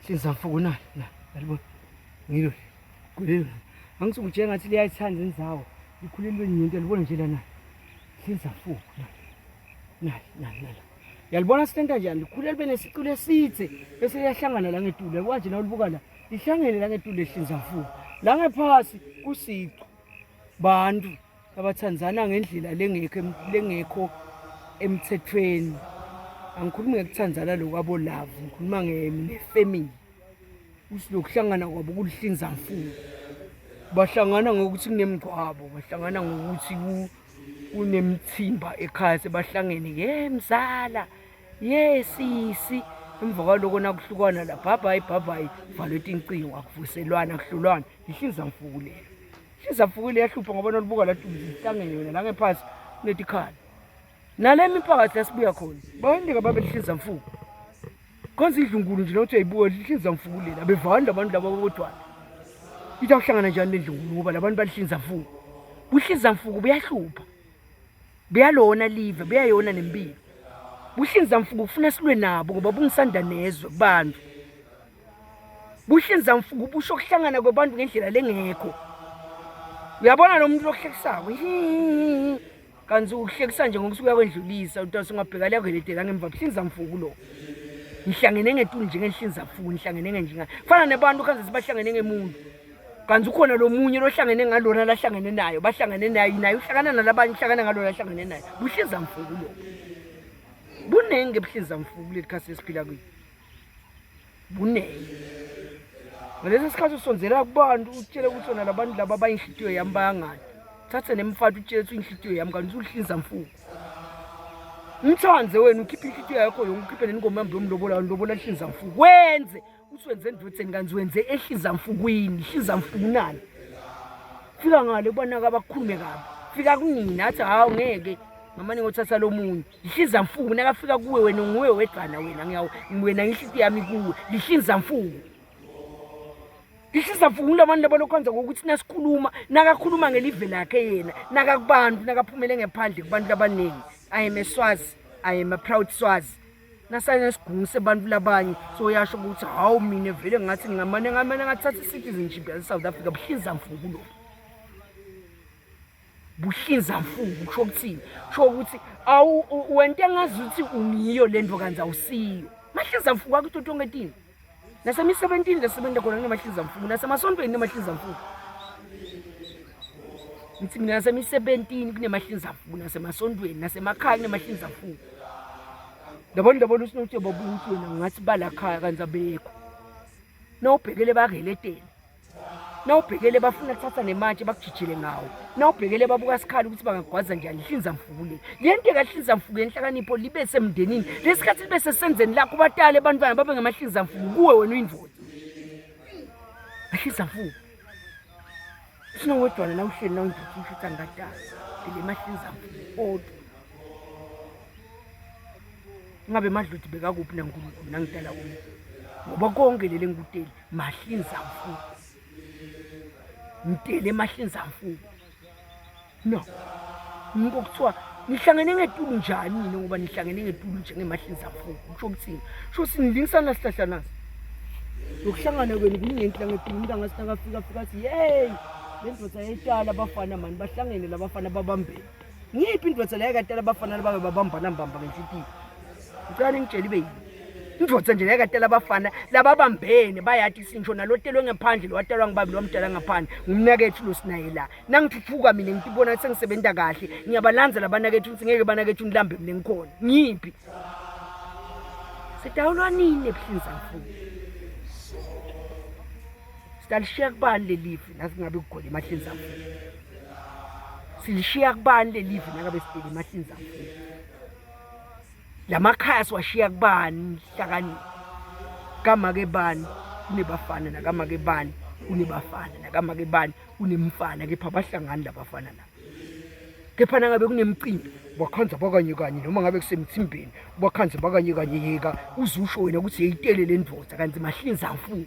Hlinza mfuku na yalibona ngilo kulelo angisukujenga ngathi liyayithanda indzawo ikhulelwe nyinto yalibona nje lana hlinza mfuku na yalibona sitenta njani likhulelwe benesiculo esithe bese liyahlangana la ngetulu kwanje nawo libuka la lihlangene la ngetulu lehlinza mfuku la ngephasi kusiqo bantu abathandzana ngendlela lengekho emthethweni angikhulumi ngekuthandzana lokwabo love ngikhuluma ngefamily usilokuhlangana kwabo kulihlinza mfuku bahlangana ngokuthi kunemgcwabo bahlangana ngokuthi kunemthimba ekhaya sebahlangene yemzala yesisi emva kwaloko nakuhlukana la bye bye valwe tincingo akuvuselwana kuhlulwana ihlinza mfuku leyo hlinza mfuku leyo yahlupha ngoba nolibuka la duze ihlangene yona la ngephasi kunetikhala nale miphakathi lasibuya khona bayindika babelihlinza mfuku konke idlungulu nje nokuthi ayibuka lihlinza mfuku lela bevanda abantu laba bodwana ithi awuhlangana njani lendlungulu ngoba labantu balihlinza mfuku buhlinza mfuku buyahlupha buyalona live buyayona nempilo buhlinza mfuku ufuna silwe nabo ngoba bungisanda nezwe kubantu buhlinza mfuku busho kuhlangana kwabantu ngendlela lengekho uyabona lo muntu lokuhlekisako kanzi uhlekisa nje ngokusuka kwendlulisa uthi usungabheka liyakuheletela ngemva buhlinza mfuku lo ngihlangene ngetulu nje ngehlinza mfuku ngihlangene nje fana nabantu kanzi sibahlangene ngemuntu kanzi ukhona lo munye lohlangene ngalona lahlangene nayo bahlangene nayo uhlangana nalabanye uhlangana ngalona lahlangene nayo buhlinza mfuku lo bunenge buhlinza mfuku lelikhasi esiphila kuyo bunenge ngaleso sikhathi usonzela kubantu utshele ukuthi wona labantu laba abayinhlitiyo yami bayangani thathe nemfathi utshele ukuthi inhlitiyo yami kanti uhlinza mfuku umthanze wena ukhiphe inhlitiyo yakho yonke ukhiphe nengoma yami yomlobola hlinza mfuku wenze uthi wenze endotheni kanzi wenze ehlinza mfukwini hlinza mfuku nani fika ngale kubonaka abakhulume kabi fika kunina athi hawu ngeke ngamane ngothatha lo munye lihlinza mfuku nakafika kuwe wena nguwe wedwana wena wena inhlitiyo yami kuwe lihlinza mfuku lihlinza mfuku labantu labalokwenza ngokuthi nasikhuluma nakakhuluma ngelive lakhe yena nakakubantu nakaphumele ngephandle kubantu abaningi I am a Swazi I am a proud Swazi nasana sigungu sebantu labanye so yasho ukuthi hawu mina vele ngathi ngamane ngathatha citizenship ya South Africa buhlinza mfuku lo buhlinza mfuku kusho ukuthini kusho ukuthi wento engazuthi ungiyo lento kanza awusiyo mahlinza mfuku akuthi tonke intini nasemi-17 lesebenza khona kunemahlinza mfuku nasemasontweni nemahlinza mfuku ngithi mina nasemi-17 kunemahlinza mfuku nasemasontweni nasemakhaya kunemahlinza mfuku ndabona usinothi babuthi wena ngathi balakhaya kanza abekho nawubhekele bakeletela nawubhekele bafuna kuthatha nemantshi bakujijile ngawo nawubhekele babuka sikhala ukuthi bangagwaza njani hlinza mfuku lento kahlinza mfuku yenhlakanipho libe semndenini lesikhathi libe sesenzeni lakho batale abantwana babe ngamahlinza mfuku kuwe wena uyindvodza ahlinza mfuku sinowedwana nawuhleli nawundoda ushutha ngatala le mahlinza mfuku odwa ngabe madloti bekakuphi naNkulunkulu nangidala kuyo ngoba konke lele ngikuteli mahlinza mfuku ngitele mahlinza mfuku no ngikuthiwa nihlangene ngetulu njani yini ngoba nihlangene ngetulu njengemahlinza mfuku kusho ukuthini sho sinilingisana sihlahla nasi ukuhlangana kwenu kunenhla ngetulu umuntu angasitaka fika athi hey lendvodza yayitala abafana mani bahlangene labafana babambene ngiphi indvodza la yakatala abafana babe babambana mbamba ngenhlitiyo ngicela ngitshela ibe yini indvodza nje yakatala abafana lababambene bayathi sinjo nalotelwe ngaphandle lowatalwa ngibabi lomdala ngaphandle ngumnakethu losinaye la nangithuthuka mina ngitibona ukuthi sengisebenza kahle ngiyabalanza labanakethu ukuthi ngeke banakethu ngilambe mina ngikhona ngiphi sidawulwa nini ebuhlinza mfuku sidalishiya kubani lelive nasingabe kugole mahlinza mfuku silishiya kubani lelive nakabe sidele mahlinza mfuku lamakhaya siwashiya kubani hlakani kama-ke bani kunebafana nakama-ke bani kunebafana nakama-ke bani kunemfana kepha bahlangani labafana laba kepha nangabe kunemcimbi bakhanza bakanye kanye noma ngabe kusemthimbeni bakhanza bakanye kanye yeka uzusho wena ukuthi yeyitele le ndvodza kanti mahlinza mfuku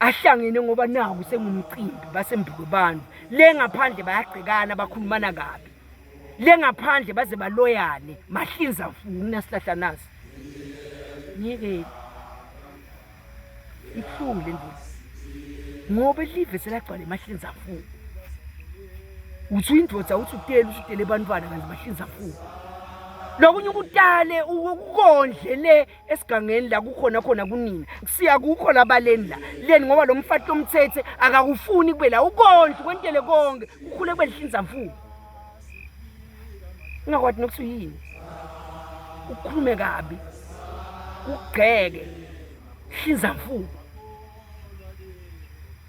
ahlangene ngoba naku sengumcimbi basembi kwebantu le ngaphandle bayagcikana bakhulumana kabi le ngaphandle baze baloyane mahlinza mfuku nasihlahla nasi ngeke ibuhlungu le ndlela ngoba elive selagcwala emahlinzamfuku uthi indvodza uthi utele bantwana kanti mahlinzamfuku lokunye ukutale ukondle le esigangeni la kukhona kunina siya kukho labaleni la leni ngoba lo mfati omthethe akakufuni kube la ukondle kwentele konke kukhule kube lihlinzamfuku ungakwathi nokusuyini ukukhulume kabi ugceke hlinzamfuku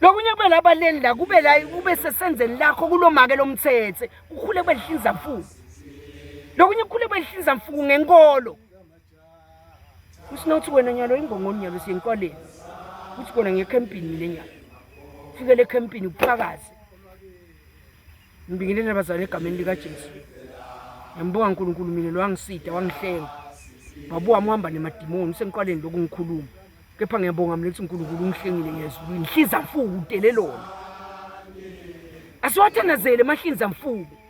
lokunye kube labaleni la kube sesenzeni lakho kulomake lomthethe kukhule kube lihlinzamfuku lokunye kukhule kube lihlinzamfuku ngenkolo usinothi wena nyalo ingongoni nyalo siyenkoleni uthi kona ngecampini lenyalo fikele ecampini ukuphakaze ngibingelela abazali egameni lika Jesu ngiyambonga uNkulunkulu mina lo wangisida wangihlenga babuwa uhamba nemadimoni usenkoleni lokungikhuluma kepha ngiyabonga mina ukuthi uNkulunkulu ungihlengile ngezulu inhlinzamfuku utelelona asiwathandazele emahlinzamfuku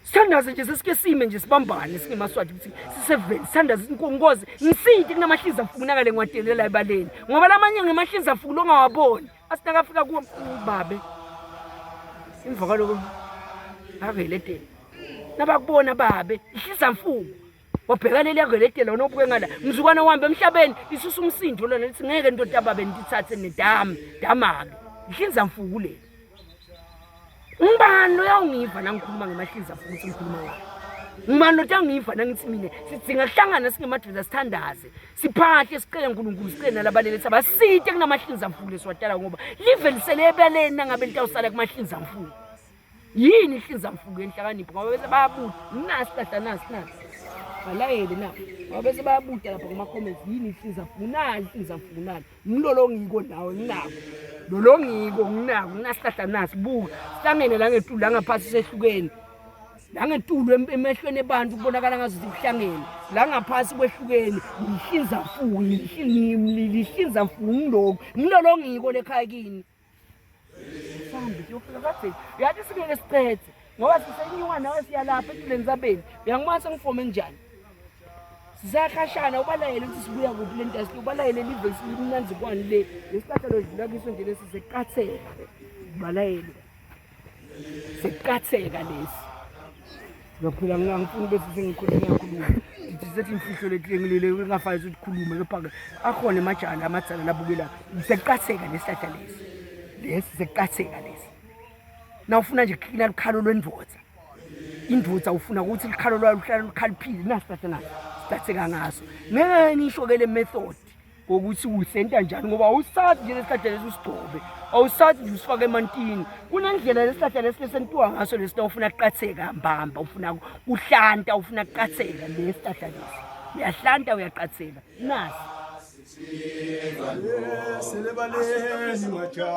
sithandaze nje sesike sime nje sibambane singemaswati ukuthi siseveni sithandaze inkonkozi ngiside kunamahlinzamfuku nakale ngwadelela ebaleni ngoba lamanye ngemahlinzamfuku longawaboni asinakafika kuwo babe imvakalo akeletela nabakubona babe ihlinzamfuku wabhekalele yakeletela nobuke ngala mzukwana wambe emhlabeni isusa umsindo lona lithi ngeke indoda babe ndithathe nedamake ihlinzamfuku le ngibani lo yawungiva nangikhuluma ngemahlinzamfuku ukuthi ngikhuluma ngayo ngibani lo yangiva nangithi mina sidinga kuhlangana singemadoda sithandaze siphahle sicele uNkulunkulu sicele nalabaleli sabasite kunamahlinzamfuku lesiwatala ngoba live lisele ebeleni nangabe litawusala kumahlinzamfuku yini ihlinzamfuku enhlakanipho ngoba bese bayabuda nasi hlahla nasi balayele na ngoba bese bayabuda lapha kuma comments yini ihlinzamfuku nali ngilolongiko nawe nginako lolongiko nginako nasihlahla nasi buka sihlangene la ngetulu la ngaphasi sehlukene la ngetulu emehlweni ebantu kubonakala ngazo zihlangene la ngaphasi kwehlukene ihlinzamfuku ngilolongiko lekhaya kini sambi yofika kathi yathi singeke sicethe ngoba sisenyuka nawe siyalapha etuleni zabeni uyangimasa ngifome njani sizakhashana ubalayele ukuthi sibuya kuphi le nto ubalayele live simnanzi kwani le lesikhathi lo dlula kiso nje lesi sekatheka ubalayele sekatheka lesi ngophela ngangifuna bese sengikhuluma ndisethi imfihlo lehlengilele ngingafayisi ukukhuluma kepha akhona emajana amadzala labukela sekatheka lesihlahla lesi sekatheka lesi na ufuna nje kukhina likhalo lwendvodza indvodza ufuna ukuthi likhalo lwayo luhlala lukhaliphile nasihlahla sitatheka ngaso ngeke nisho ke le method ukuthi usenta njani ngoba awusathi nje lesihlahla lesi usigcobe awusathi nje usifake emantini kunendlela lesihlahla lesi lesentiwa ngaso lesina ufuna kuqatheka mbamba ufuna uhlanta ufuna kuqatheka lesihlahla lesi uyahlanta uyaqatheka nasi Selebaleni macha